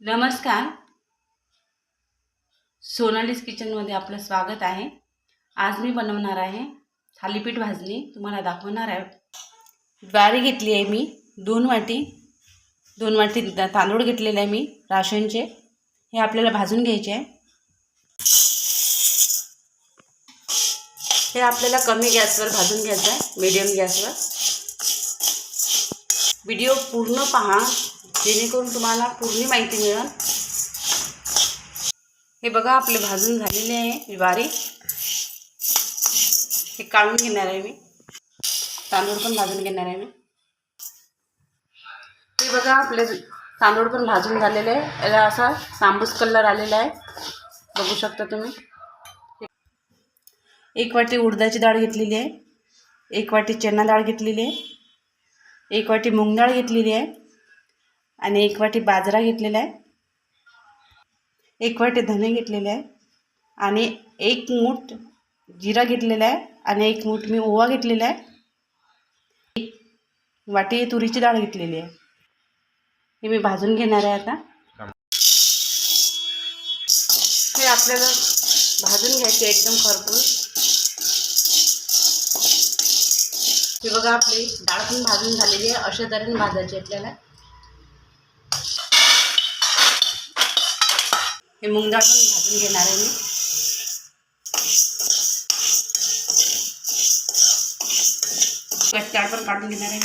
नमस्कार. सोनालीज किचनमध्ये आपलं स्वागत आहे. आज मी बनवणार आहे थालीपीठ भाजणी. तुम्हाला दाखवणार आहे. ज्वारी घेतली आहे मी 2 वाटी. 2 वाटी तांदूळ घेतलेले आहे मी राशनचे. हे आपल्याला भाजून घ्यायचे आहे. हे आपल्याला कमी गॅसवर भाजून घ्यायचं आहे, मीडियम गॅसवर. व्हिडिओ पूर्ण पहा जेणेकरून तुम्हाला पूर्ण माहिती मिळेल. हे बघा आपले भाजून झालेले आहे ज्वारी. हे काढून घेणार आहे मी. तांदूळ पण भाजून घेणार आहे मी. हे बघा आपले तांदूळ पण भाजून झालेले आहे. याला असा तांबूस कलर आलेला आहे, बघू शकता तुम्ही. 1 वाटी उडदाची डाळ घेतलेली आहे, 1 वाटी चणा डाळ घेतलेली आहे, 1 वाटी मूग डाळ घेतलेली आहे आणि 1 वाटी बाजरा घेतलेला आहे, 1 वाटी धने घेतलेले आहे आणि 1 मूठ जिरा घेतलेला आहे आणि 1 मूठ मी ओवा घेतलेला आहे. 1 वाटी तुरीची डाळ घेतलेली आहे. हे मी भाजून घेणार आहे आता. हे आपल्याला भाजून घ्यायचे एकदम खरपूस. हे बघा आपली डाळ पण भाजून झालेली आहे. अशा तऱ्हेने भाजायची आपल्याला. हे मूग डाळ पण भाजून घेणार आहे मी. डाळ पण काढून घेणार आहे मी.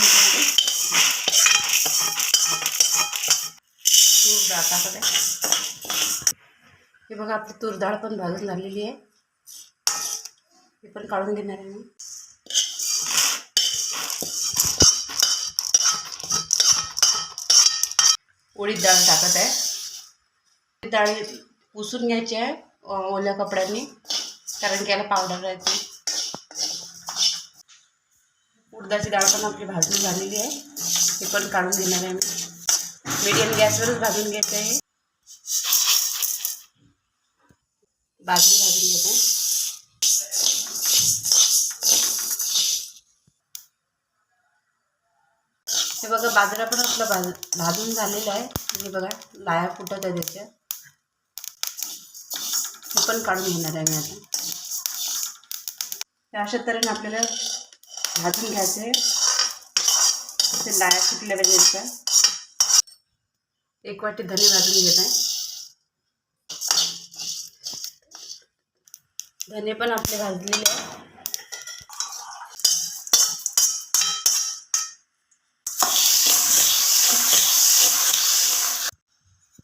तूर डाळ टाकत आहे. हे बघा आपली तूर डाळ पण भाजून झालेली आहे. हे पण काढून घेणार आहे मी. उडीद डाळ टाकत आहे. डाळ पुसून घ्यायची आहे ओल्या कपड्यांनी, कारण की याला पावडर राहते. उडदाची डाळ पण आपली भाजून झालेली आहे. हे पण काढून घेणार आहे मी. मीडियम गॅसवरच भाजून घ्यायचं आहे. भाजून घेते. हे बघा बाजरा पण आपला भाजून झालेला आहे. हे बघा लाया फुटत आहे त्याच्या. हे पण काढून घेणार आहे मी आता. अशा तऱ्हेने आपल्याला भाजून घ्यायचं आहे. ते लाया फुटल्या पाहिजे. 1 वाटी धने भाजून घेत आहे. धने पण आपले भाजलेले आहे.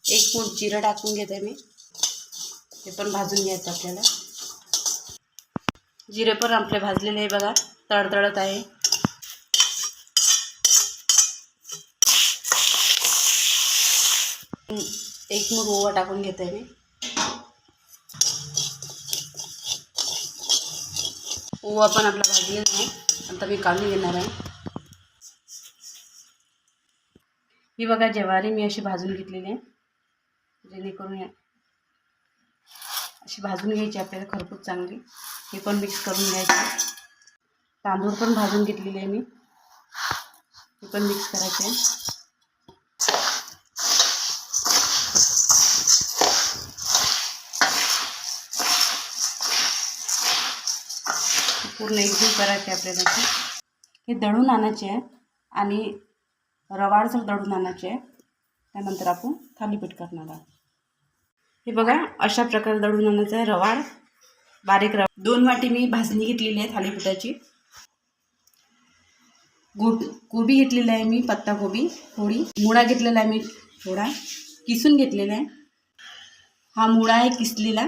एक मूठ जिरं टाकून घेत आहे मी. हे पण भाजून घ्यायचं आपल्याला. जिरे पण आपले भाजलेले आहे बघा, तडतडत आहे. एक मूठ ओवा टाकून घेत आहे मी. ओवा पण आपला भाजलेला आहे. आता मी काढून घेणार आहे. ही बघा ज्वारी मी अशी भाजून घेतलेली आहे. जेणेकरून अशी भाजून घ्यायची आपल्याला खरपूस चांगली. हे पण मिक्स करून घ्यायचं. तांदूळ पण भाजून घेतलेले आहे मी. हे पण मिक्स करायचे आहे. पूर्ण एकजीव करायचे आपल्याला. हे दळून आणायचे आहे आणि रवाळसर दळून आणायचे आहे. त्यानंतर आपण थालीपीठ करणार आहोत. हे बघा अशा प्रकारे दळून आणायचं आहे रवाळ, बारीक रवा. 2 वाटी मी भाजणी घेतलेली आहे थालीपीठाची. कोबी घेतलेला आहे मी, पत्ता कोबी थोडी. मुळा घेतलेला आहे मी थोडा, किसून घेतलेला आहे. हा मुळा आहे किसलेला.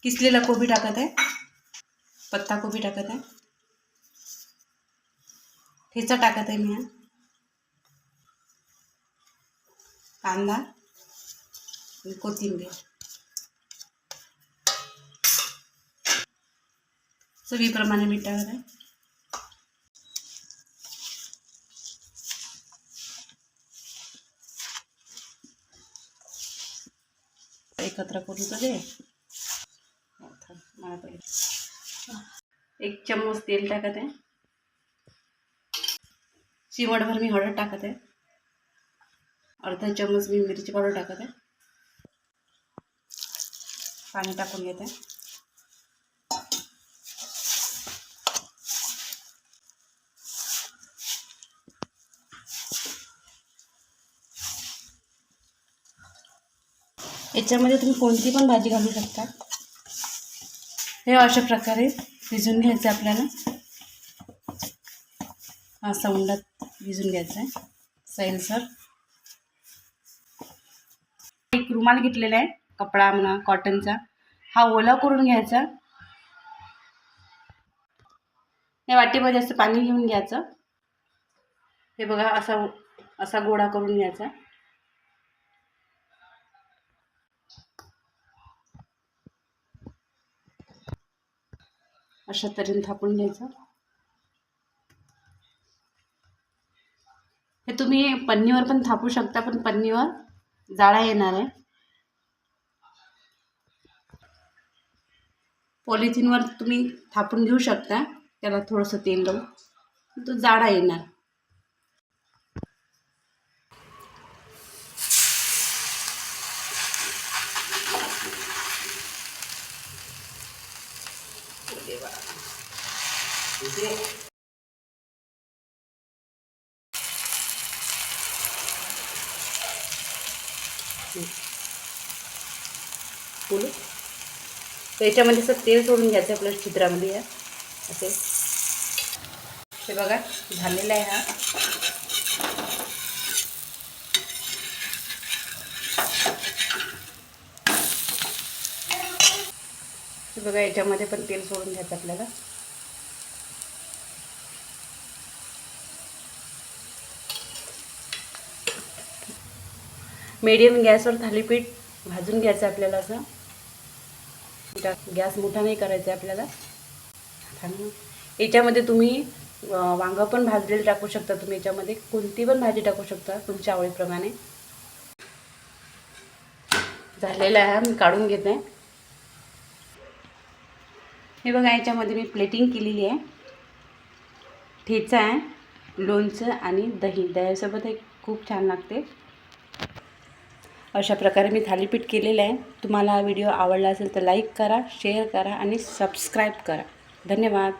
किसलेला कोबी टाकत आहे. पत्ता कोबी टाकत आहे. ठेचा टाकत आहे मी. हा कांदा आणि कोथिंबीर. चवीप्रमाणे मीठ टाकत आहे. एकत्र करून दे. 1 चम्मच तेल टाकत आहे. चिमटभर मी हळद टाकत आहे. अर्धा चम्मच मी मिरची पावडर टाकत आहे. पाणी टाकून घेते. याच्यामध्ये तुम्ही कोणती पण भाजी घालू शकता. हे अशा प्रकारे भिजून घ्यायचं आपल्याला. असा उंडात भिजून घ्यायचा आहे सैलसर. एक रुमाल घेतलेला आहे, कपडा म्हणा कॉटनचा. हा ओला करून घ्यायचा. या वाटीमध्ये असं पाणी घेऊन घ्यायचं. हे बघा असा गोळा करून घ्यायचा. अशा तऱ्हेने थापून घ्यायचं. हे तुम्ही पन्नीवर पण थापू शकता, पण पन्नीवर जाळा येणार आहे. पॉलिथिनवर तुम्ही थापून घेऊ शकता, त्याला थोडंसं तेल लावून, तो जाळा येणार. बोलू तर याच्यामध्ये असं तेल सोडून घ्यायचं आपल्याला छिद्रामध्ये. या असे हे बघा झालेलं आहे. हा हे बघा याच्यामध्ये पण तेल सोडून घ्यायचं आपल्याला. मीडियम गॅसवर थालीपीठ भाजून घ्यायचं आपल्याला. असं गॅस मोठा नाही करायचा आपल्याला. याच्यामध्ये तुम्ही वांगं पण भाजलेलं टाकू शकता. तुम्ही याच्यामध्ये कोणती पण भाजी टाकू शकता तुमच्या आवडीप्रमाणे. झालेला आहे, मी काढून घेते. हे बघा याच्यामध्ये मी प्लेटिंग केलेली आहे. ठेचा आहे, लोणचं आणि दह्यासोबत एक खूप छान लागते. अशा प्रकारे मी थालीपीठ केलेलं आहे. तुम्हाला हा व्हिडिओ आवडला असेल तर लाईक करा, शेअर करा आणि सबस्क्राईब करा. धन्यवाद.